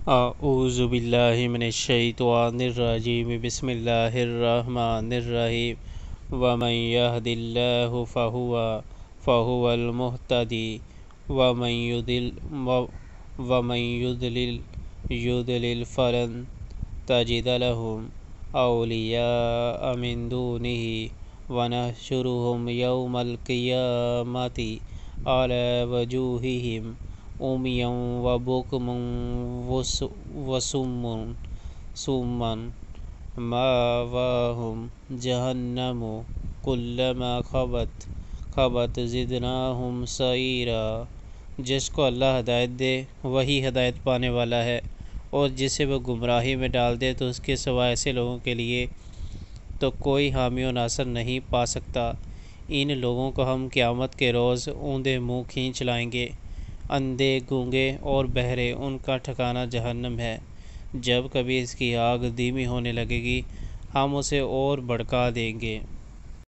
اعوذ باللہ من الشیطان الرجیم بسم اللہ الرحمن الرحیم ومن یہد اللہ فہو المہتدی ومن یضلل فلن تجد لهم اولیاء من دونه ونحشرهم یوم القیامة علی وجوہہم عمیا وبکما وصما مأواہم جہنم کلما خبت زدناہم سعیرا۔ جس کو اللہ ہدایت دے وہی ہدایت پانے والا ہے، اور جسے وہ گمراہی میں ڈال دے تو اس کے سوا ایسے لوگوں کے لیے تو کوئی حامی و ناصر نہیں پا سکتا۔ ان لوگوں کو ہم قیامت کے روز اوندے منہ کھینچ لائیں گے، اندھے، گونگے اور بہرے ان کا ٹھکانہ جہنم ہے۔ جب کبھی اس کی آگ دھیمی ہونے لگے گی ہم اسے اور بھڑکا دیں گے۔